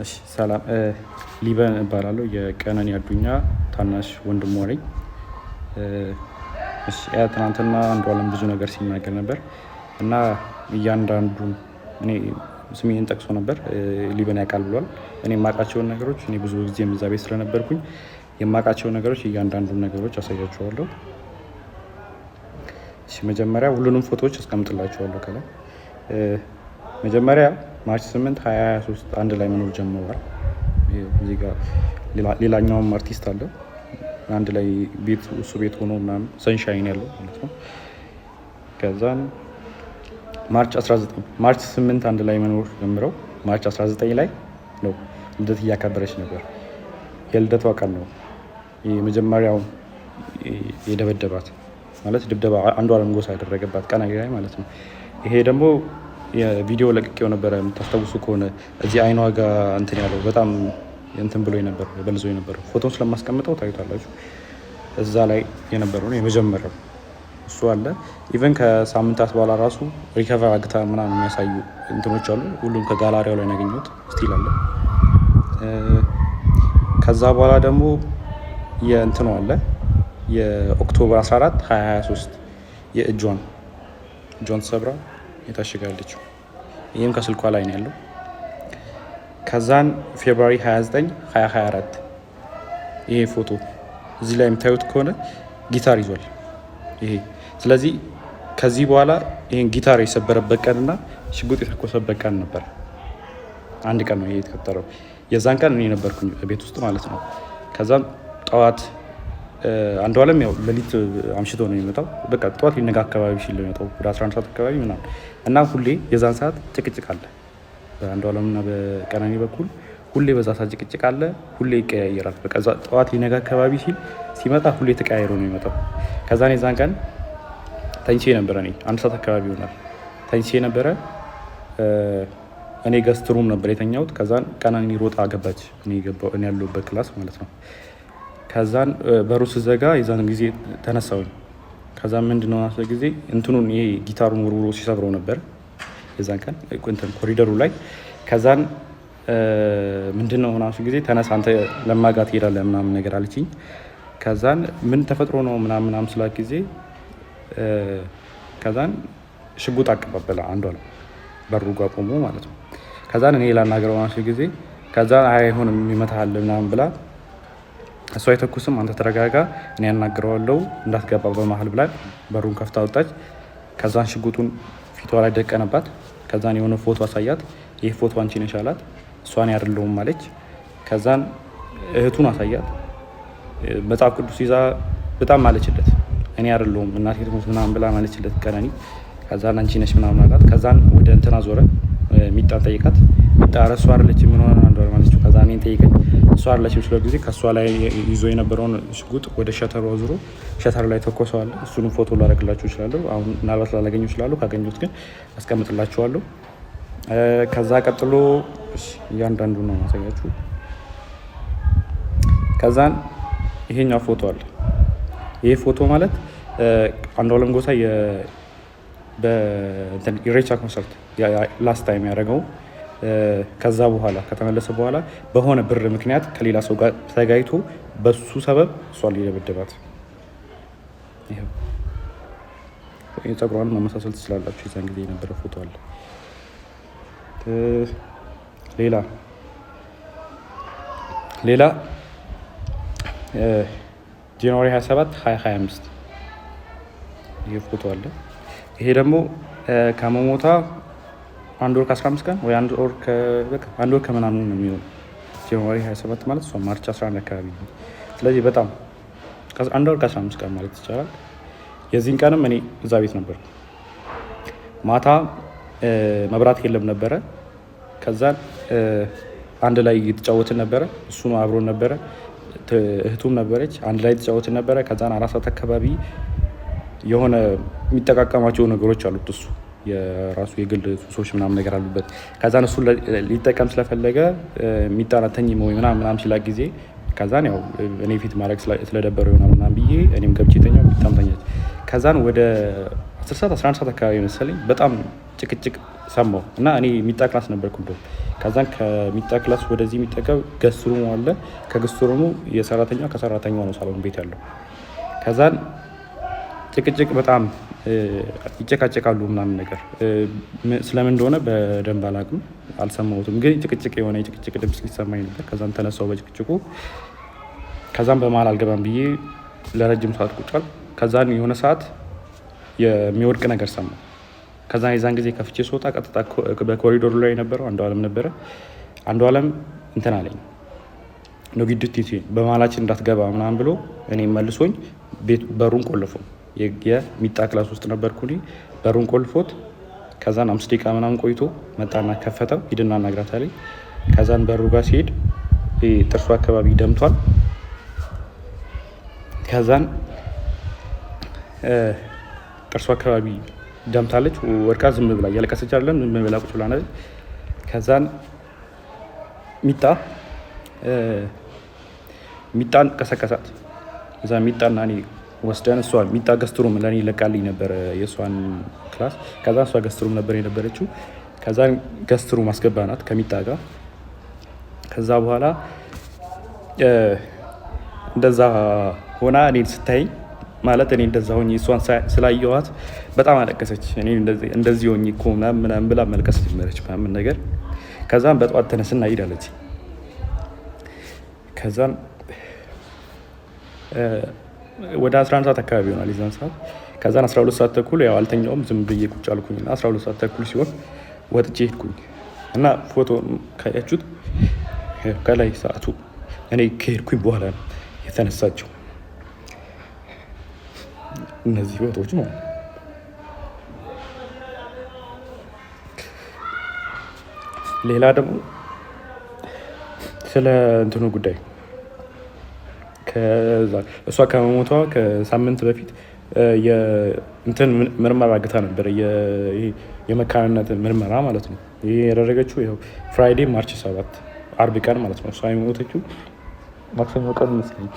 እሺ ሰላም ሊበን እባላለሁ። የቀነኒ አዱኛ ታናሽ ወንድሟ ነኝ። እሺ ትናንትና አንዷለም ብዙ ነገር ሲናገር ነበር እና እያንዳንዱን እኔ ስሜን ጠቅሶ ነበር። ሊበን ያውቃል ብሏል። እኔ የማውቃቸውን ነገሮች እኔ ብዙ ጊዜ እዛ ቤት ስለነበርኩኝ የማውቃቸውን ነገሮች እያንዳንዱን ነገሮች አሳያቸዋለሁ። እሺ መጀመሪያ ሁሉንም ፎቶዎች አስቀምጥላቸዋለሁ ከላይ መጀመሪያ ማርች 8 2023 አንድ ላይ መኖር ጀምረዋል። እዚህ ጋር ሌላኛውም አርቲስት አለ አንድ ላይ ቤት እሱ ቤት ሆኖ ምናምን ሰንሻይን ያለው ማለት ነው። ከዛን ማርች 8 አንድ ላይ መኖር ጀምረው ማርች 19 ላይ ነው ልደት እያከበረች ነበር። የልደቷ ቀን ነው የመጀመሪያው የደበደባት ማለት ድብደባ አንዷለም ጎሳ ያደረገባት ቀን ላይ ማለት ነው። ይሄ ደግሞ የቪዲዮ ለቅቄው ነበረ። የምታስታውሱ ከሆነ እዚህ አይኗ ጋር እንትን ያለው በጣም እንትን ብሎ ነበር በልዞ ነበር። ፎቶን ስለማስቀምጠው ታዩታላችሁ። እዛ ላይ የነበረው ነው የመጀመሪያው እሱ አለ። ኢቨን ከሳምንታት በኋላ ራሱ ሪከቨር አግታ ምናምን የሚያሳዩ እንትኖች አሉ። ሁሉም ከጋላሪያው ላይ ያገኘሁት ስቲል አለ። ከዛ በኋላ ደግሞ የእንትኑ አለ የኦክቶበር 14 2023 የእጇን ተሰብራ የታሸጋለችው ይህም ከስልኳ ላይ ነው ያለው። ከዛን ፌብሩዋሪ 29 2024 ይሄ ፎቶ እዚህ ላይ የምታዩት ከሆነ ጊታር ይዟል ይሄ። ስለዚህ ከዚህ በኋላ ይሄን ጊታር የሰበረበት ቀንና ሽጉጥ የተኮሰበት ቀን ነበር። አንድ ቀን ነው ይሄ የተከተለው። የዛን ቀን እኔ ነበርኩኝ ቤት ውስጥ ማለት ነው። ከዛም ጠዋት አንዷለም ያው ሌሊት አምሽቶ ነው የሚመጣው። በቃ ጠዋት ሊነጋ አካባቢ ሲል ነው የሚመጣው ወደ 11 ሰዓት አካባቢ ምናምን እና ሁሌ የዛን ሰዓት ጭቅጭቅ አለ በአንዷለምና በቀነኒ በኩል ሁሌ በዛ ሰዓት ጭቅጭቅ አለ። ሁሌ ይቀያየራል። በቃ ጠዋት ሊነጋ አካባቢ ሲመጣ ሁሌ ተቀያይሮ ነው የሚመጣው። ከዛን የዛን ቀን ተኝቼ ነበረ። እኔ 1 ሰዓት አካባቢ ይሆናል ተኝቼ ነበረ። እኔ ገስት ሩም ነበር የተኛሁት። ከዛን ቀነኒ ሮጣ ገባች እኔ ያለሁበት ክላስ ማለት ነው። ከዛን በሩ ስዘጋ የዛን ጊዜ ተነሳሁኝ። ከዛን ምንድነው አስለ ጊዜ እንትኑን ይሄ ጊታሩን ወርውሮ ሲሰብረው ነበር የዛን ቀን ኮሪደሩ ላይ። ከዛን ምንድነው ሆናሱ ጊዜ ተነሳ አንተ ለማጋት ትሄዳለህ ምናምን ነገር አለችኝ። ከዛን ምን ተፈጥሮ ነው ምናምን ስላት ጊዜ ከዛን ሽጉጥ አቀባበለ አንዷለም በሩ ጋር ቆሞ ማለት ነው። ከዛን እኔ ላናገረው ሆናሱ ጊዜ ከዛን አይሆንም ይመታሃል ምናምን ብላ እሷ አይተኩስም አንተ ተረጋጋ እኔ ያናግረዋለሁ እንዳትገባ በመሀል ብላ በሩን ከፍታ ወጣች። ከዛን ሽጉጡን ፊቷ ላይ ደቀነባት። ከዛን የሆነ ፎቶ አሳያት። ይህ ፎቶ አንቺ ነሽ አላት። እሷን አይደለሁም አለች። ከዛን እህቱን አሳያት። መጽሐፍ ቅዱስ ይዛ በጣም ማለችለት እኔ አይደለሁም እናቴ ትሙት ምናምን ብላ ማለችለት ቀነኒ። ከዛን አንቺ ነሽ ምናምን አላት። ከዛን ወደ እንትና ዞረ ሚጣን ጠይቃት። ሚጣ እሷ አይደለችም ምን ሆነ አንዷ ማለችው። ከዛን እኔን ጠይቀኝ እሷ አይደለችም ስለ ጊዜ ከሷ ላይ ይዞ የነበረውን ሽጉጥ ወደ ሸተሩ አዙሮ ሸተር ላይ ተኮሰዋል። እሱንም ፎቶ ላደርግላችሁ እችላለሁ። አሁን ምናልባት ላላገኘው እችላለሁ። ካገኘሁት ግን አስቀምጥላችኋለሁ። ከዛ ቀጥሎ እያንዳንዱ ነው ማሳያችሁ። ከዛን ይሄኛው ፎቶ አለ። ይሄ ፎቶ ማለት አንዷለም ጎሳ በኢሬቻ ኮንሰርት ላስት ታይም ያደረገው ከዛ በኋላ ከተመለሰ በኋላ በሆነ ብር ምክንያት ከሌላ ሰው ጋር ተጋይቶ በሱ ሰበብ እሷን ሊደበደባት። ይሄው የፀጉሯን መመሳሰል ትችላላችሁ። የዛን ጊዜ የነበረ ፎቶ አለ። ሌላ ጃንዋሪ 27 2025 ይሄ ፎቶ አለ። ይሄ ደግሞ ከመሞታ 1 ወር ከ15 ቀን ወይ 1 ወር ከምናምን ነው የሚሆነው። ጃንዋሪ 27 ማለት እሷ ማርች 11 አካባቢ ነው። ስለዚህ በጣም 1 ወር ከ15 ቀን ማለት ይቻላል። የዚህን ቀንም እኔ እዛ ቤት ነበር። ማታ መብራት የለም ነበረ። ከዛን አንድ ላይ እየተጫወትን ነበረ። እሱ ነው አብሮን ነበረ። እህቱም ነበረች። አንድ ላይ እየተጫወትን ነበረ። ከዛን 4 ሰዓት አካባቢ የሆነ የሚጠቃቀማቸው ነገሮች አሉት እሱ የራሱ የግል ሱሶች ምናምን ነገር አሉበት። ከዛን እሱ ሊጠቀም ስለፈለገ የሚጣናተኝ ወይ ምናምን ሲላ ጊዜ ከዛን ያው እኔ ፊት ማድረግ ስለደበረው ይሆናል ምናምን ብዬ እኔም ገብቼ ተኛው። ከዛን ወደ 10 ሰዓት 11 ሰዓት አካባቢ መሰለኝ በጣም ጭቅጭቅ ሰማሁ እና እኔ ሚጣ ክላስ ነበርኩ እንደው ከዛን ከሚጣ ክላስ ወደዚህ የሚጠቀም ገስትሩሙ አለ። ከገስትሩሙ የሰራተኛው ከሰራተኛው ነው ሳሎን ቤት ያለው። ከዛን ጭቅጭቅ በጣም ይጨቃጨቃሉ ምናምን ነገር ስለምን እንደሆነ በደንብ አላውቅም፣ አልሰማሁትም። ግን ጭቅጭቅ የሆነ የጭቅጭቅ ድምፅ ሊሰማኝ ነበር። ከዛን ተነሳው በጭቅጭቁ። ከዛን በመሀል አልገባም ብዬ ለረጅም ሰዓት ቁጭ አልኩ። ከዛን የሆነ ሰዓት የሚወድቅ ነገር ሰማሁ። ከዛ የዛን ጊዜ ከፍቼ ስወጣ ቀጥታ በኮሪዶሩ ላይ የነበረው አንዷለም ነበረ። አንዷለም እንትን አለኝ ነው ግድት በመሀላችን እንዳትገባ ምናምን ብሎ እኔ መልሶኝ በሩን ቆልፎ የሚጣ ክላስ ውስጥ ነበርኩ በሩን ቆልፎት ከዛን 5 ደቂቃ ምናምን ቆይቶ መጣና ከፈተው ሂድና እናግራት አለኝ። ከዛን በሩ ጋር ሲሄድ ጥርሱ አካባቢ ደምቷል። ከዛን ጥርሱ አካባቢ ደምታለች። ወርቃ ዝም ብላ እያለቀሰች አይደለም፣ ዝም ብላ ቁጭ ብላ ነበር። ከዛን ሚጣን ቀሰቀሳት። እዛ ሚጣና እኔ ወስደን እሷ ሚጣ ገስትሩም ለእኔ ይለቃልኝ ነበር የእሷን ክላስ። ከዛ እሷ ገስትሩም ነበር የነበረችው። ከዛን ገስትሩም አስገባናት ከሚጣ ጋር። ከዛ በኋላ እንደዛ ሆና እኔን ስታይኝ ማለት እኔ እንደዛ ሆኜ እሷን ስላየኋት በጣም አለቀሰች። እኔ እንደዚህ ሆኜ እኮ ምናምን ብላ መልቀስ ጀመረች ምናምን ነገር። ከዛም በጠዋት ተነስና ሂድ አለች። ከዛም ወደ 11 ሰዓት አካባቢ ይሆናል የዛን ሰዓት። ከዛን 12 ሰዓት ተኩል ያው አልተኛውም፣ ዝም ብዬ ቁጭ አልኩኝና 12 ሰዓት ተኩል ሲሆን ወጥቼ ሄድኩኝ እና ፎቶ ካያችሁት ከላይ ሰዓቱ እኔ ከሄድኩኝ በኋላ ነው የተነሳቸው እነዚህ ፎቶዎች ማለት ነው። ሌላ ደግሞ ስለ እንትኑ ጉዳይ እሷ ከመሞቷ ከሳምንት በፊት እንትን ምርመራ አግታ ነበር፣ የመካንነት ምርመራ ማለት ነው። ይሄ ያደረገችው ይኸው ፍራይዴ ማርች 7 አርብ ቀን ማለት ነው። እሷ የሞተችው ማክሰኞ ቀን መስለኝ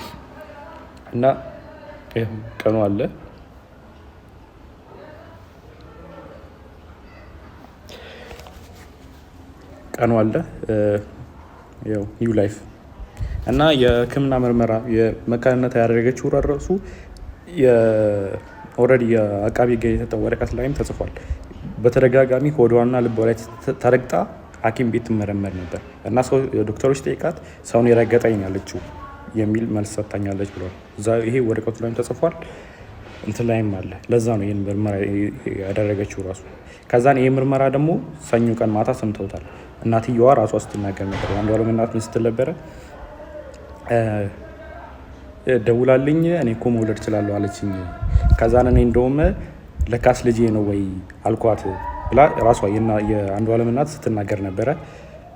እና ቀኑ አለ ያው ኒው ላይፍ እና የሕክምና ምርመራ የመካንነት ያደረገችው ራሱ ኦልሬዲ የአቃቢ ሕግ የሰጠው ወረቀት ላይም ተጽፏል። በተደጋጋሚ ሆዷና ልቧ ላይ ተረግጣ ሐኪም ቤት ትመረመር ነበር እና ዶክተሮች ጠይቃት ሰውን የረገጠኝ ያለችው የሚል መልስ ሰጥታኛለች ብሏል። ይሄ ወረቀቱ ላይም ተጽፏል፣ እንትን ላይም አለ። ለዛ ነው ይህን ምርመራ ያደረገችው ራሱ። ከዛን ይህ ምርመራ ደግሞ ሰኞ ቀን ማታ ሰምተውታል። እናትየዋ ራሷ ስትናገር ነበር። አንዷለም እናት ምን ስትል ነበረ? ደውላልኝ እኔ እኮ መውለድ እችላለሁ አለችኝ። ከዛን እኔ እንደውም ለካስ ልጄ ነው ወይ አልኳት ብላ ራሷ የአንዷለም እናት ስትናገር ነበረ።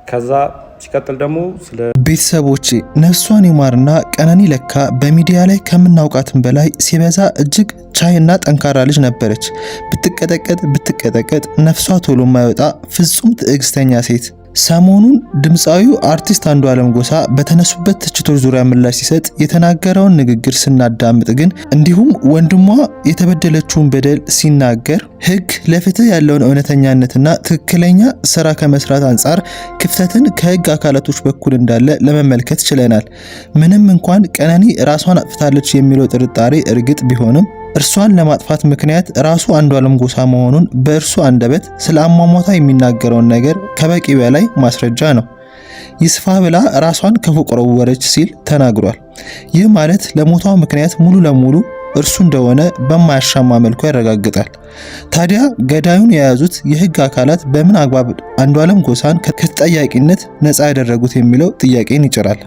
ከዛ ሲቀጥል ደግሞ ስለ ቤተሰቦቼ ነፍሷን ይማርና ቀነኒ ለካ በሚዲያ ላይ ከምናውቃትም በላይ ሲበዛ እጅግ ቻይና ጠንካራ ልጅ ነበረች። ብትቀጠቀጥ ነፍሷ ቶሎ የማይወጣ ፍጹም ትዕግስተኛ ሴት። ሰሞኑን ድምፃዊው አርቲስት አንዷለም ጎሳ በተነሱበት ትችቶች ዙሪያ ምላሽ ሲሰጥ የተናገረውን ንግግር ስናዳምጥ ግን እንዲሁም ወንድሟ የተበደለችውን በደል ሲናገር ሕግ ለፍትህ ያለውን እውነተኛነትና ትክክለኛ ስራ ከመስራት አንጻር ክፍተትን ከሕግ አካላቶች በኩል እንዳለ ለመመልከት ችለናል። ምንም እንኳን ቀነኒ ራሷን አጥፍታለች የሚለው ጥርጣሬ እርግጥ ቢሆንም እርሷን ለማጥፋት ምክንያት ራሱ አንዷለም ጎሳ መሆኑን በእርሱ አንደበት ስለ አሟሟቷ የሚናገረውን ነገር ከበቂ በላይ ማስረጃ ነው። ይስፋ ብላ ራሷን ከፎቅ ወረወረች ሲል ተናግሯል። ይህ ማለት ለሞቷ ምክንያት ሙሉ ለሙሉ እርሱ እንደሆነ በማያሻማ መልኩ ያረጋግጣል። ታዲያ ገዳዩን የያዙት የህግ አካላት በምን አግባብ አንዷለም ጎሳን ከተጠያቂነት ነፃ ያደረጉት የሚለው ጥያቄን ይጭራል።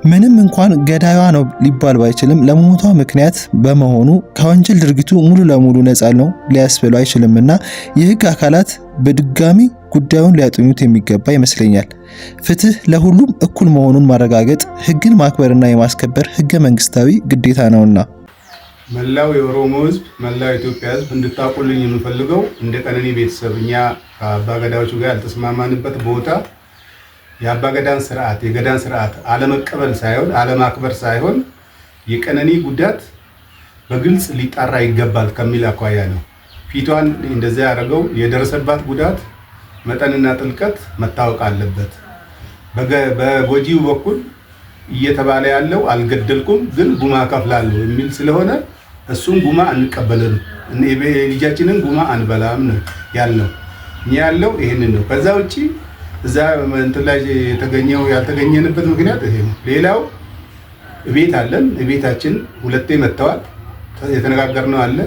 ምንም እንኳን ገዳዩዋ ነው ሊባል ባይችልም ለሞቷ ምክንያት በመሆኑ ከወንጀል ድርጊቱ ሙሉ ለሙሉ ነፃ ነው ሊያስብለው አይችልምና የህግ አካላት በድጋሚ ጉዳዩን ሊያጠኑት የሚገባ ይመስለኛል። ፍትህ ለሁሉም እኩል መሆኑን ማረጋገጥ ህግን ማክበርና የማስከበር ህገ መንግስታዊ ግዴታ ነውና። መላው የኦሮሞ ህዝብ፣ መላው የኢትዮጵያ ህዝብ እንድታቁልኝ የምፈልገው እንደ ቀነኒ ቤተሰብ እኛ ከአባገዳዎቹ ጋር ያልተስማማንበት ቦታ የአባገዳን ስርዓት የገዳን ስርዓት አለመቀበል ሳይሆን አለማክበር ሳይሆን የቀነኒ ጉዳት በግልጽ ሊጣራ ይገባል ከሚል አኳያ ነው። ፊቷን እንደዛ ያደረገው የደረሰባት ጉዳት መጠንና ጥልቀት መታወቅ አለበት። በጎጂው በኩል እየተባለ ያለው አልገደልኩም ግን ጉማ ከፍላለሁ የሚል ስለሆነ እሱም ጉማ አንቀበልም፣ ልጃችንን ጉማ አንበላም ነው ያለው። እኛ ያለው ይሄንን ነው። ከዛ ውጪ እዛ እንትን ላይ ያልተገኘንበት ምክንያት ይሄ ነው። ሌላው ቤት አለን። ቤታችን ሁለቴ መጥተዋል። የተነጋገርነው አለ።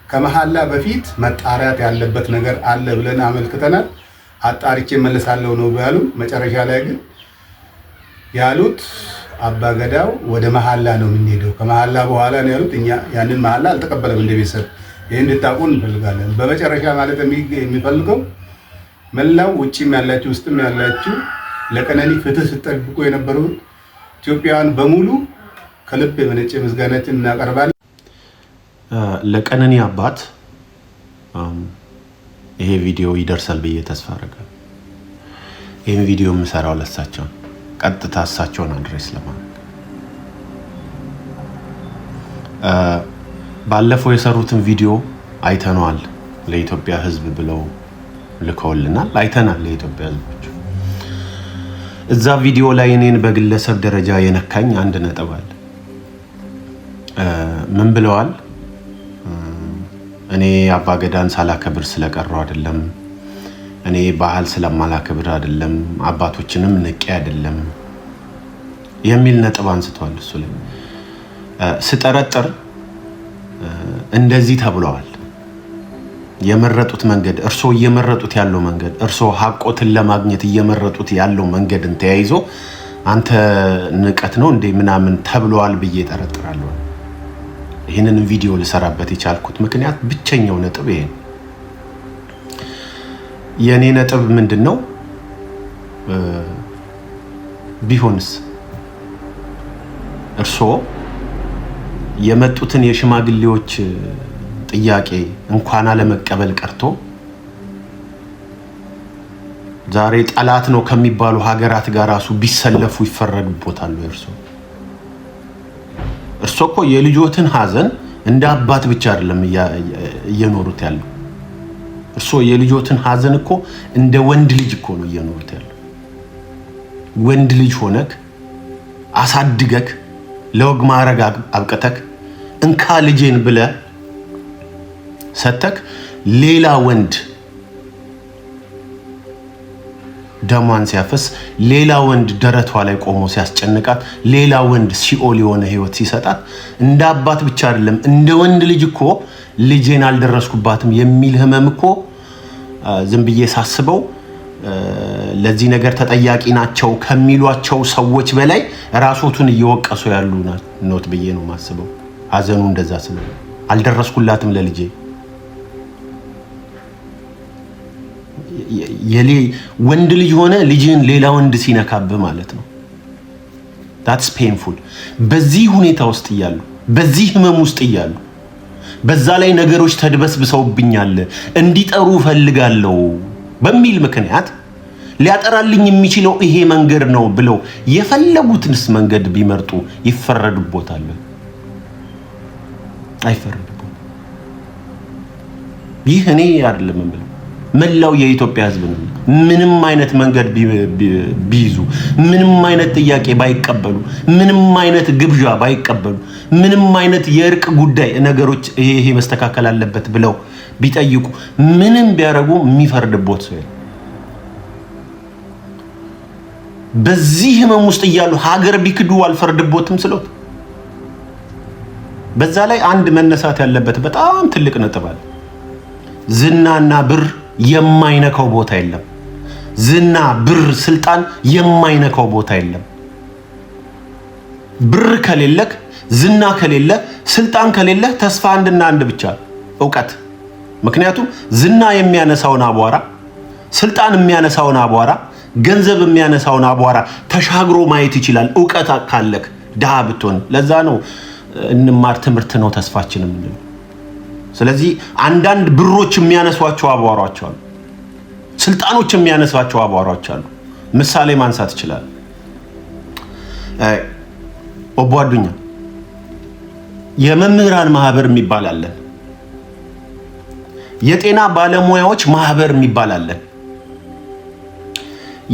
ከመሐላ በፊት መጣራት ያለበት ነገር አለ ብለን አመልክተናል። አጣርቼ መለሳለሁ ነው ያሉ። መጨረሻ ላይ ግን ያሉት አባገዳው ወደ መሐላ ነው የምንሄደው፣ ከመሐላ በኋላ ነው ያሉት። እኛ ያንን መሐላ አልተቀበለም እንደ ቤተሰብ። ይሄን እንድታውቁ እንፈልጋለን። በመጨረሻ ማለት የሚፈልገው መላው ውጪም ያላችሁ ውስጥም ያላችሁ ለቀነኒ ፍትህ ስትጠብቁ የነበሩ ኢትዮጵያውያን በሙሉ ከልብ የመነጨ ምስጋናችን እናቀርባለን። ለቀነኒ አባት ይሄ ቪዲዮ ይደርሳል ብዬ ተስፋ አደርጋለሁ። ይሄን ቪዲዮ የምሰራው ለሳቸው ቀጥታ እሳቸውን አድሬስ ለማድረግ ባለፈው የሰሩትን ቪዲዮ አይተነዋል። ለኢትዮጵያ ሕዝብ ብለው ልከውልናል። አይተናል። ለኢትዮጵያ ሕዝቦች እዛ ቪዲዮ ላይ እኔን በግለሰብ ደረጃ የነካኝ አንድ ነጥብ አለ። ምን ብለዋል? እኔ አባገዳን ሳላከብር ስለቀረው አይደለም፣ እኔ ባህል ስለማላከብር አይደለም፣ አባቶችንም ንቄ አይደለም የሚል ነጥብ አንስተዋል። እሱ ላይ ስጠረጥር እንደዚህ ተብለዋል። የመረጡት መንገድ እርስዎ እየመረጡት ያለው መንገድ እርስዎ ሀቆትን ለማግኘት እየመረጡት ያለው መንገድን ተያይዞ አንተ ንቀት ነው እንዴ ምናምን ተብለዋል ብዬ ጠረጥራለሁ። ይህንን ቪዲዮ ልሰራበት የቻልኩት ምክንያት ብቸኛው ነጥብ ይሄ ነው። የኔ ነጥብ ምንድነው? ቢሆንስ እርስዎ የመጡትን የሽማግሌዎች ጥያቄ እንኳን አለመቀበል ቀርቶ ዛሬ ጠላት ነው ከሚባሉ ሀገራት ጋር ራሱ ቢሰለፉ ይፈረዱቦታል። እርሶ እኮ የልጆትን ሀዘን እንደ አባት ብቻ አይደለም እየኖሩት ያለው። እርሶ የልጆትን ሀዘን እኮ እንደ ወንድ ልጅ እኮ ነው እየኖሩት ያለው። ወንድ ልጅ ሆነክ አሳድገክ ለወግ ማዕረግ አብቅተክ እንካ ልጄን ብለህ ሰተክ ሌላ ወንድ ደሟን ሲያፈስ፣ ሌላ ወንድ ደረቷ ላይ ቆሞ ሲያስጨንቃት፣ ሌላ ወንድ ሲኦል የሆነ ህይወት ሲሰጣት እንደ አባት ብቻ አይደለም እንደ ወንድ ልጅ እኮ ልጄን አልደረስኩባትም የሚል ህመም እኮ ዝም ብዬ ሳስበው ለዚህ ነገር ተጠያቂ ናቸው ከሚሏቸው ሰዎች በላይ ራሶቱን እየወቀሱ ያሉ ነውት ብዬ ነው ማስበው። ሀዘኑ እንደዛ ስለሆነ አልደረስኩላትም ለልጄ ወንድ ልጅ ሆነ ልጅን ሌላ ወንድ ሲነካብ ማለት ነው። that's painful። በዚህ ሁኔታ ውስጥ ይያሉ፣ በዚህ ህመም ውስጥ ይያሉ፣ በዛ ላይ ነገሮች ተድበስብሰውብኛል እንዲጠሩ ፈልጋለሁ በሚል ምክንያት ሊያጠራልኝ የሚችለው ይሄ መንገድ ነው ብለው የፈለጉትንስ መንገድ ቢመርጡ ይፈረድቦታል? አይፈረድቦትም። ይህ እኔ አይደለም ማለት መላው የኢትዮጵያ ህዝብ ነው። ምንም አይነት መንገድ ቢይዙ፣ ምንም አይነት ጥያቄ ባይቀበሉ፣ ምንም አይነት ግብዣ ባይቀበሉ፣ ምንም አይነት የእርቅ ጉዳይ ነገሮች ይሄ መስተካከል አለበት ብለው ቢጠይቁ፣ ምንም ቢያረጉ የሚፈርድቦት ሰው የለም። በዚህ ህመም ውስጥ እያሉ ሀገር ቢክዱ አልፈርድቦትም ስሎት። በዛ ላይ አንድ መነሳት ያለበት በጣም ትልቅ ነጥብ አለ። ዝናና ብር የማይነካው ቦታ የለም። ዝና፣ ብር፣ ስልጣን የማይነካው ቦታ የለም። ብር ከሌለክ፣ ዝና ከሌለ፣ ስልጣን ከሌለ ተስፋ አንድና አንድ ብቻ እውቀት። ምክንያቱም ዝና የሚያነሳውን አቧራ፣ ስልጣን የሚያነሳውን አቧራ፣ ገንዘብ የሚያነሳውን አቧራ ተሻግሮ ማየት ይችላል እውቀት ካለክ ድሃ ብትሆን። ለዛ ነው እንማር ትምህርት ነው ተስፋችን የምንለው። ስለዚህ አንዳንድ ብሮች የሚያነሷቸው አቧራዎች አሉ፣ ስልጣኖች የሚያነሷቸው አቧራዎች አሉ። ምሳሌ ማንሳት ይችላል። ኦቦ አዱኛ የመምህራን ማህበር የሚባል አለን። የጤና ባለሙያዎች ማህበር የሚባል አለ።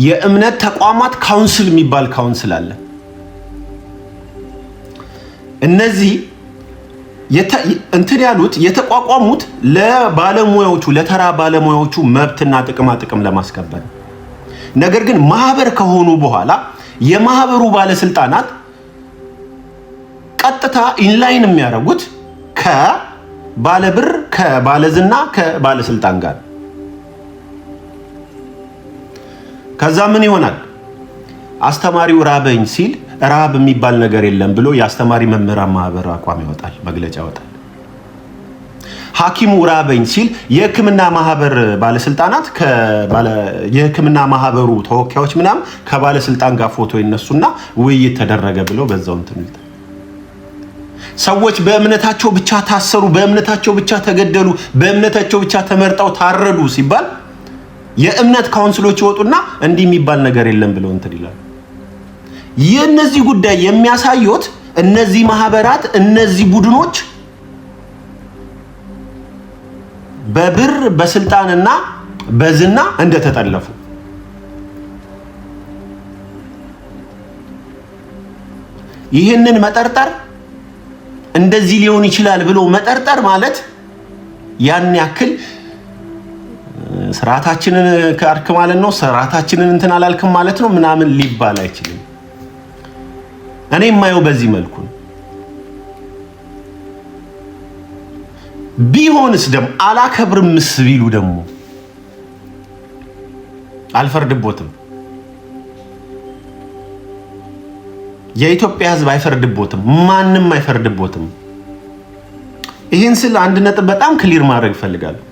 የእምነት ተቋማት ካውንስል የሚባል ካውንስል አለ። እነዚህ እንትን ያሉት የተቋቋሙት ለባለሙያዎቹ ለተራ ባለሙያዎቹ መብትና ጥቅም ለማስከበር። ነገር ግን ማህበር ከሆኑ በኋላ የማህበሩ ባለስልጣናት ቀጥታ ኢንላይን የሚያደርጉት ከባለብር ከባለዝና ከባለስልጣን ጋር። ከዛ ምን ይሆናል? አስተማሪው ራበኝ ሲል ረሃብ የሚባል ነገር የለም ብሎ የአስተማሪ መምህራን ማህበር አቋም ያወጣል፣ መግለጫ ያወጣል። ሐኪሙ ራበኝ ሲል የሕክምና ማህበር ባለስልጣናት የሕክምና ማህበሩ ተወካዮች ምናምን ከባለስልጣን ጋር ፎቶ ይነሱና ውይይት ተደረገ ብለው በዛው እንትን ይላል። ሰዎች በእምነታቸው ብቻ ታሰሩ፣ በእምነታቸው ብቻ ተገደሉ፣ በእምነታቸው ብቻ ተመርጠው ታረዱ ሲባል የእምነት ካውንስሎች ይወጡና እንዲህ የሚባል ነገር የለም ብለው እንትን ይላል። የነዚህ ጉዳይ የሚያሳዩት እነዚህ ማህበራት እነዚህ ቡድኖች በብር በስልጣንና በዝና እንደተጠለፉ ይህንን መጠርጠር እንደዚህ ሊሆን ይችላል ብሎ መጠርጠር ማለት ያን ያክል ስርዓታችንን ካርክ ማለት ነው፣ ስርዓታችንን እንትን አላልክም ማለት ነው ምናምን ሊባል አይችልም። እኔ የማየው በዚህ መልኩ ነው። ቢሆንስ ደግሞ አላከብርምስ ቢሉ ደግሞ አልፈርድቦትም። የኢትዮጵያ ሕዝብ አይፈርድቦትም፣ ማንም አይፈርድቦትም። ይህን ስል አንድ ነጥብ በጣም ክሊር ማድረግ እፈልጋለሁ።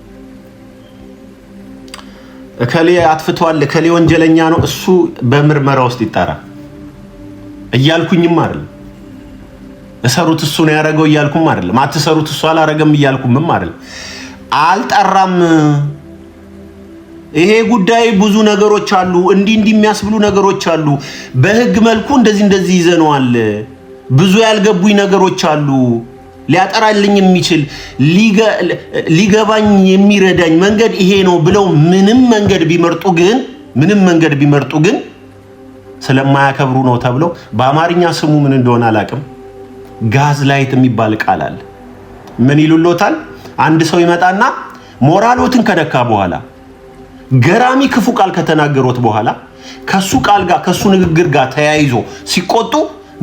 እከሌ አጥፍቷል፣ እከሌ ወንጀለኛ ነው፣ እሱ በምርመራ ውስጥ ይጣራ እያልኩኝም አይደለም። እሰሩት እሱ ነው ያደረገው እያልኩም አይደለም። አትሰሩት እሱ አላረገም እያልኩምም አይደለም። አልጠራም። ይሄ ጉዳይ ብዙ ነገሮች አሉ፣ እንዲህ የሚያስብሉ ነገሮች አሉ። በህግ መልኩ እንደዚህ ይዘነዋል። ብዙ ያልገቡኝ ነገሮች አሉ። ሊያጠራልኝ የሚችል ሊገባኝ የሚረዳኝ መንገድ ይሄ ነው ብለው ምንም መንገድ ቢመርጡ ግን ስለማያከብሩ ነው ተብለው በአማርኛ ስሙ ምን እንደሆነ አላውቅም። ጋዝ ላይት የሚባል ቃል አለ። ምን ይሉሎታል? አንድ ሰው ይመጣና ሞራሎትን ከነካ በኋላ ገራሚ ክፉ ቃል ከተናገሩት በኋላ ከሱ ቃል ጋር ከሱ ንግግር ጋር ተያይዞ ሲቆጡ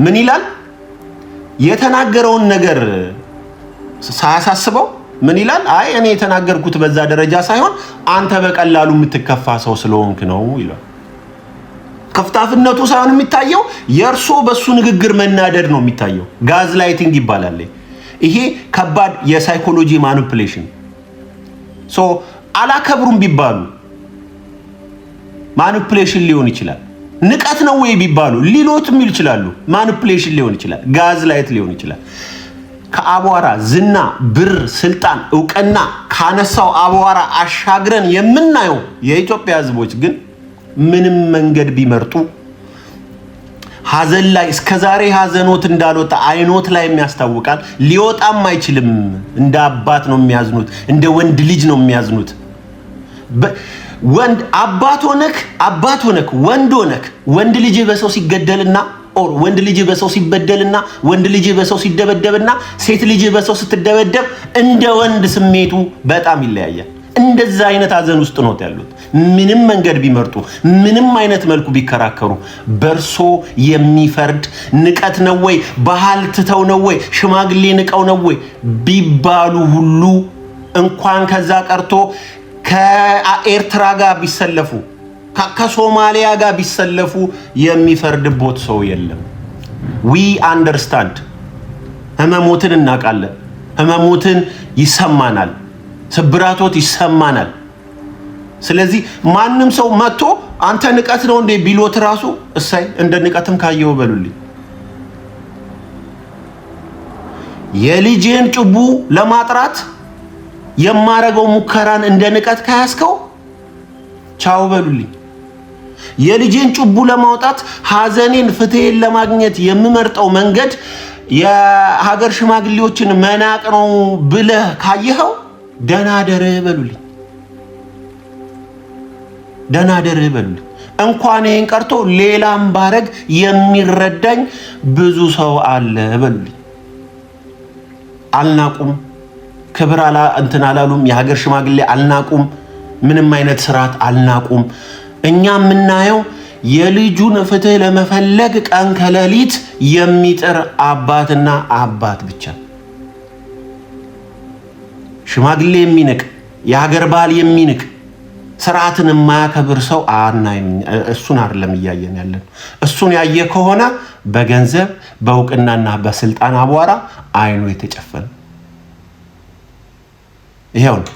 ምን ይላል? የተናገረውን ነገር ሳያሳስበው ምን ይላል? አይ እኔ የተናገርኩት በዛ ደረጃ ሳይሆን አንተ በቀላሉ የምትከፋ ሰው ስለሆንክ ነው ይላል። ከፍታፍነቱ ሳይሆን የሚታየው የእርሶ በሱ ንግግር መናደድ ነው የሚታየው። ጋዝ ላይቲንግ ይባላል። ይሄ ከባድ የሳይኮሎጂ ማኒፑሌሽን። አላከብሩም ቢባሉ ማኒፑሌሽን ሊሆን ይችላል። ንቀት ነው ወይ ቢባሉ ሊሎትም ይችላሉ። ማኒፑሌሽን ሊሆን ይችላል። ጋዝ ላይት ሊሆን ይችላል። ከአቧራ ዝና፣ ብር፣ ስልጣን፣ እውቅና ካነሳው አቧራ አሻግረን የምናየው የኢትዮጵያ ሕዝቦች ግን ምንም መንገድ ቢመርጡ ሀዘን ላይ እስከዛሬ ሀዘኖት እንዳልወጣ አይኖት ላይ የሚያስታውቃል። ሊወጣም አይችልም። እንደ አባት ነው የሚያዝኑት፣ እንደ ወንድ ልጅ ነው የሚያዝኑት። ወንድ አባት ሆነክ ወንድ ልጅ በሰው ሲገደልና ወንድ ልጅ በሰው ሲበደልና ወንድ ልጅ በሰው ሲደበደብና ሴት ልጅ በሰው ስትደበደብ እንደ ወንድ ስሜቱ በጣም ይለያያል። እንደዛ አይነት ሀዘን ውስጥ ነው ያሉት። ምንም መንገድ ቢመርጡ ምንም አይነት መልኩ ቢከራከሩ በርሶ የሚፈርድ ንቀት ነው ወይ ባህል ትተው ነው ወይ ሽማግሌ ንቀው ነው ወይ ቢባሉ ሁሉ እንኳን ከዛ ቀርቶ ከኤርትራ ጋር ቢሰለፉ ከሶማሊያ ጋር ቢሰለፉ የሚፈርድቦት ሰው የለም። ዊ አንደርስታንድ። ህመሞትን እናውቃለን። ህመሞትን ይሰማናል። ስብራቶት ይሰማናል። ስለዚህ ማንም ሰው መጥቶ አንተ ንቀት ነው እንዴ ቢሎት ራሱ እሳይ እንደ ንቀትም ካየው በሉልኝ። የልጅን ጭቡ ለማጥራት የማረገው ሙከራን እንደ ንቀት ካያስከው ቻው በሉልኝ። የልጅን ጭቡ ለማውጣት ሀዘኔን ፍትሄን ለማግኘት የምመርጠው መንገድ የሀገር ሽማግሌዎችን መናቅ ነው ብለህ ካየኸው ደህና ደርህ በሉልኝ። ደህና ደርህ በሉልኝ። እንኳን ይሄን ቀርቶ ሌላም ባረግ የሚረዳኝ ብዙ ሰው አለ በሉልኝ። አልናቁም፣ ክብር እንትን አላሉም። የሀገር ሽማግሌ አልናቁም። ምንም አይነት ስርዓት አልናቁም። እኛ የምናየው የልጁን ፍትህ ለመፈለግ ቀን ከሌሊት የሚጥር አባትና አባት ብቻ። ሽማግሌ የሚንቅ የሀገር ባህል የሚንቅ ስርዓትን የማያከብር ሰው አናይም። እሱን አይደለም እያየን ያለን። እሱን ያየ ከሆነ በገንዘብ በእውቅናና በስልጣን አቧራ አይኑ የተጨፈነ ይሄው ነው።